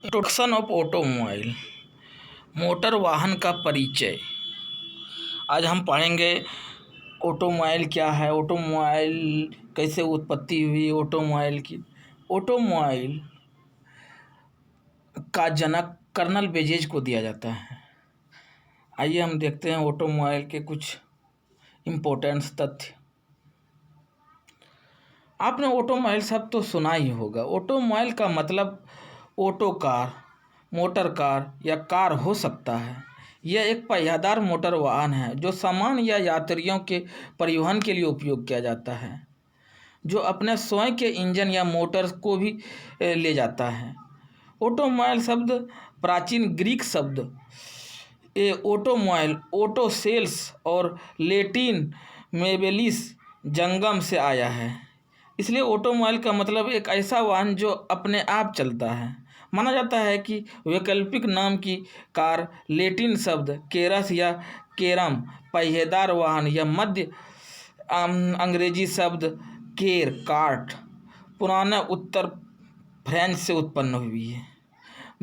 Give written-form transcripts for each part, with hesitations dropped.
Introduction of automobile, motor वाहन का परिचय। आज हम पढ़ेंगे ऑटोमोबाइल क्या है, ऑटोमोबाइल कैसे उत्पत्ति हुई ऑटोमोबाइल की। ऑटोमोबाइल का जनक कर्नल बेजेज को दिया जाता है। आइए हम देखते हैं ऑटोमोबाइल के कुछ इम्पोर्टेंट तथ्य। आपने ऑटोमोबाइल शब्द तो सुना ही होगा। ऑटोमोबाइल का मतलब ऑटो कार, मोटर कार या कार हो सकता है। यह एक पहियादार मोटर वाहन है जो सामान या यात्रियों के परिवहन के लिए उपयोग किया जाता है, जो अपने स्वयं के इंजन या मोटर को भी ले जाता है। ऑटोमोबाइल शब्द प्राचीन ग्रीक शब्द ऑटोमोबाइल, ऑटो सेल्स और लैटिन मेबेलिस जंगम से आया है। इसलिए ऑटोमोबाइल का मतलब एक ऐसा वाहन जो अपने आप चलता है। माना जाता है कि वैकल्पिक नाम की कार लैटिन शब्द केरस या केरम पहिएदार वाहन या मध्य अंग्रेजी शब्द केर कार्ट पुराने उत्तर फ्रेंच से उत्पन्न हुई है।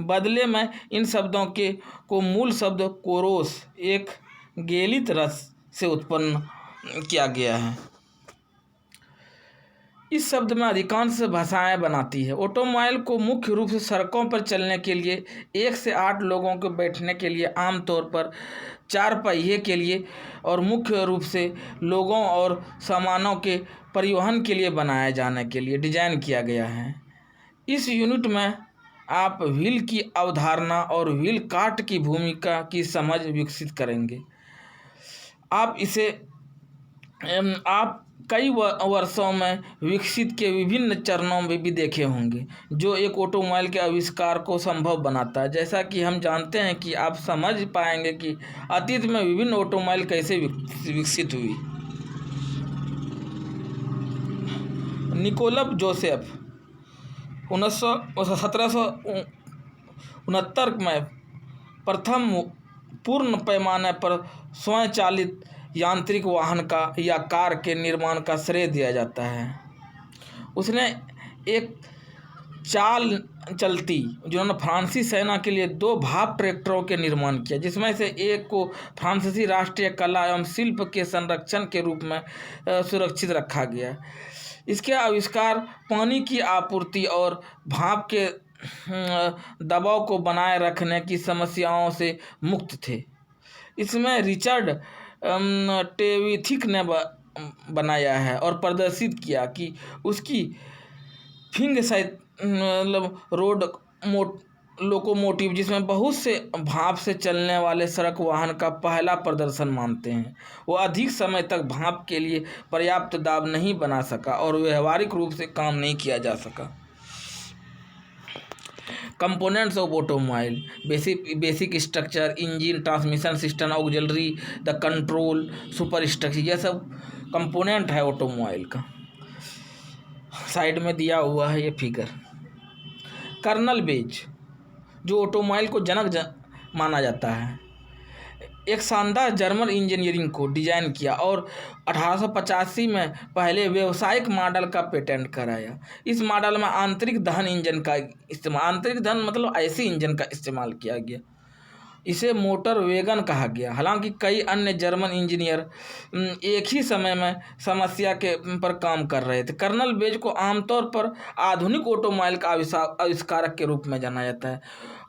बदले में इन शब्दों को मूल शब्द कोरोस एक गेलित रस से उत्पन्न किया गया है। इस शब्द में अधिकांश भाषाएं बनाती है। ऑटोमोबाइल को मुख्य रूप से सड़कों पर चलने के लिए 1 से 8 लोगों को बैठने के लिए, आमतौर पर 4 पहिए के लिए और मुख्य रूप से लोगों और सामानों के परिवहन के लिए बनाए जाने के लिए डिजाइन किया गया है। इस यूनिट में आप व्हील की अवधारणा और व्हील कार्ट की भूमिका की समझ विकसित करेंगे। आप कई वर्षों में विकसित के विभिन्न चरणों में भी देखे होंगे जो एक ऑटोमोबाइल के आविष्कार को संभव बनाता है। जैसा कि हम जानते हैं कि आप समझ पाएंगे कि अतीत में विभिन्न ऑटोमोबाइल कैसे विकसित हुई। निकोला जोसेफ 1769 में प्रथम पूर्ण पैमाने पर स्वचालित यांत्रिक वाहन का या कार के निर्माण का श्रेय दिया जाता है। उसने एक चाल चलती जिन्होंने फ्रांसीसी सेना के लिए 2 भाप ट्रैक्टरों के निर्माण किया, जिसमें से एक को फ्रांसीसी राष्ट्रीय कला एवं शिल्प के संरक्षण के रूप में सुरक्षित रखा गया। इसके आविष्कार पानी की आपूर्ति और भाप के दबाव को बनाए रखने की समस्याओं से मुक्त थे। इसमें रिचर्ड टेविथिक ने बनाया है और प्रदर्शित किया कि उसकी फिंग रोड लोकोमोटिव, जिसमें बहुत से भाप से चलने वाले सड़क वाहन का पहला प्रदर्शन मानते हैं, वो अधिक समय तक भाप के लिए पर्याप्त दाब नहीं बना सका और व्यवहारिक रूप से काम नहीं किया जा सका। Components of automobile, basic structure, engine, transmission system, auxiliary, the control, super structure, यह सब कंपोनेंट है ऑटोमोबाइल का। साइड में दिया हुआ है ये फिगर। कर्नल बेज, जो ऑटोमोबाइल को जनक माना जाता है, एक शानदार जर्मन इंजीनियरिंग को डिजाइन किया और 1885 में पहले व्यावसायिक मॉडल का पेटेंट कराया। इस मॉडल में आंतरिक दहन इंजन का इस्तेमाल, आंतरिक दहन मतलब ऐसे इंजन का इस्तेमाल किया गया। इसे मोटर वैगन कहा गया। हालांकि कई अन्य जर्मन इंजीनियर एक ही समय में समस्या पर काम कर रहे थे। कर्नल बेज को आमतौर पर आधुनिक ऑटोमोबाइल का आविष्कारक के रूप में जाना जाता है।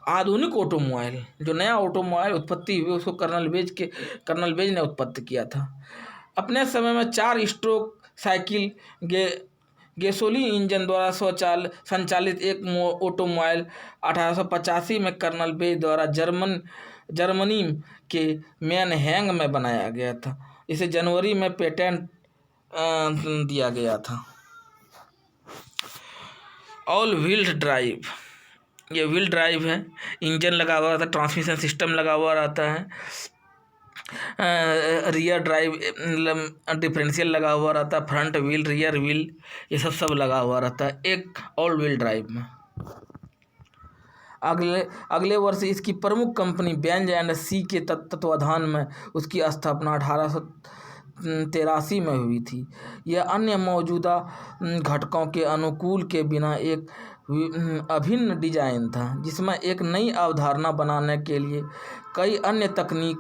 आधुनिक ऑटोमोबाइल, जो नया ऑटोमोबाइल उत्पत्ति हुई, उसको कर्नल बेज ने उत्पत्ति किया था। अपने समय में 4 स्ट्रोक साइकिल गैसोलीन इंजन द्वारा संचालित एक ऑटोमोबाइल 1885 में कर्नल बेज द्वारा जर्मनी के मैनहेंग में बनाया गया था। इसे जनवरी में पेटेंट दिया गया था। ऑल व्हील ड्राइव, ये व्हील ड्राइव है। इंजन लगा हुआ रहता है, ट्रांसमिशन सिस्टम लगा हुआ रहता है, रियर ड्राइव डिफरेंशियल लगा हुआ रहता है, फ्रंट व्हील, रियर व्हील, ये सब लगा हुआ रहता है एक ऑल व्हील ड्राइव में। अगले वर्ष इसकी प्रमुख कंपनी बेंज एंड सी के तत्वाधान में उसकी स्थापना 1883 में हुई थी। यह अन्य मौजूदा घटकों के अनुकूल के बिना एक अभिन्न डिजाइन था, जिसमें एक नई अवधारणा बनाने के लिए कई अन्य तकनीक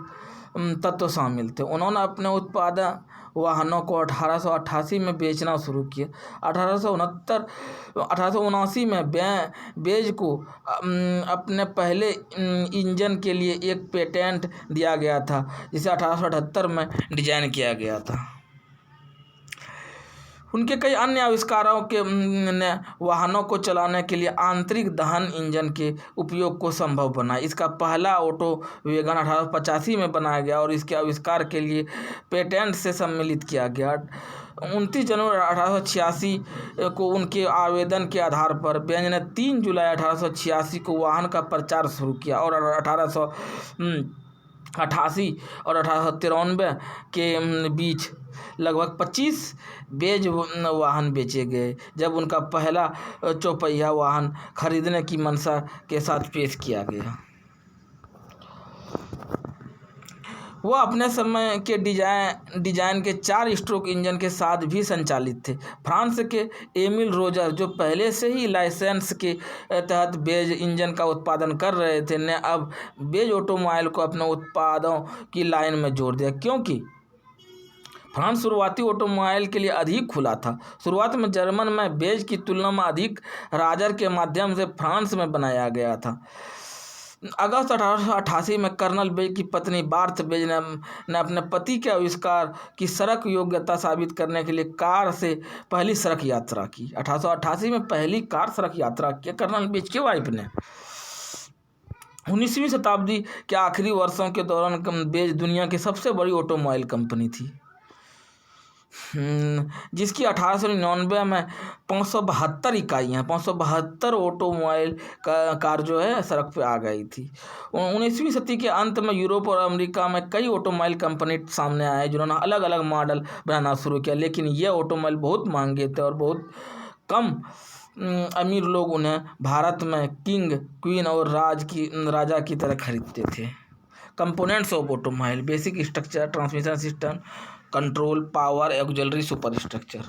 तत्व शामिल थे। उन्होंने अपने उत्पादन वाहनों को 1888 में बेचना शुरू किया। 1879 में बेज को अपने पहले इंजन के लिए एक पेटेंट दिया गया था, जिसे 1878 में डिजाइन किया गया था। उनके कई अन्य आविष्कारों के ने वाहनों को चलाने के लिए आंतरिक दहन इंजन के उपयोग को संभव बनाया। इसका पहला ऑटो वैगन 1885 में बनाया गया और इसके आविष्कार के लिए पेटेंट से सम्मिलित किया गया। 29 जनवरी 1886 को उनके आवेदन के आधार पर बेंज ने 3 जुलाई 1886 को वाहन का प्रचार शुरू किया और 1888 और 1893 के बीच लगभग 25 बेज वाहन बेचे गए, जब उनका पहला चौपहिया वाहन खरीदने की मंशा के साथ पेश किया गया। वह अपने समय के डिजाइन के 4 स्ट्रोक इंजन के साथ भी संचालित थे। फ्रांस के एमिल रोजर, जो पहले से ही लाइसेंस के तहत बेज इंजन का उत्पादन कर रहे थे, ने अब बेज ऑटोमोबाइल को अपने उत्पादों की लाइन में जोड़ दिया, क्योंकि फ्रांस शुरुआती ऑटोमोबाइल के लिए अधिक खुला था। शुरुआत में जर्मन में बेज की तुलना में अधिक राजर के माध्यम से फ्रांस में बनाया गया था। अगस्त 1888 में कर्नल बेज की पत्नी बार्थ बेज ने अपने पति के आविष्कार की सड़क योग्यता साबित करने के लिए कार से पहली सड़क यात्रा की। 1888 में पहली कार सड़क यात्रा की कर्नल बेज की वाइफ ने। 19वीं शताब्दी के आखिरी वर्षों के दौरान बेज दुनिया की सबसे बड़ी ऑटोमोबाइल कंपनी थी, जिसकी 1899 में 572 इकाइयाँ 572 ऑटोमोबाइल कार जो है सड़क पे आ गई थी। 19वीं सदी के अंत में यूरोप और अमेरिका में कई ऑटोमोबाइल कंपनी सामने आए, जिन्होंने अलग अलग मॉडल बनाना शुरू किया, लेकिन ये ऑटोमोबाइल बहुत महंगे थे और बहुत कम अमीर लोग उन्हें भारत में किंग, क्वीन और राजा की तरह खरीदते थे। Components of automobile: basic structure, transmission system, control, power, auxiliary, super structure.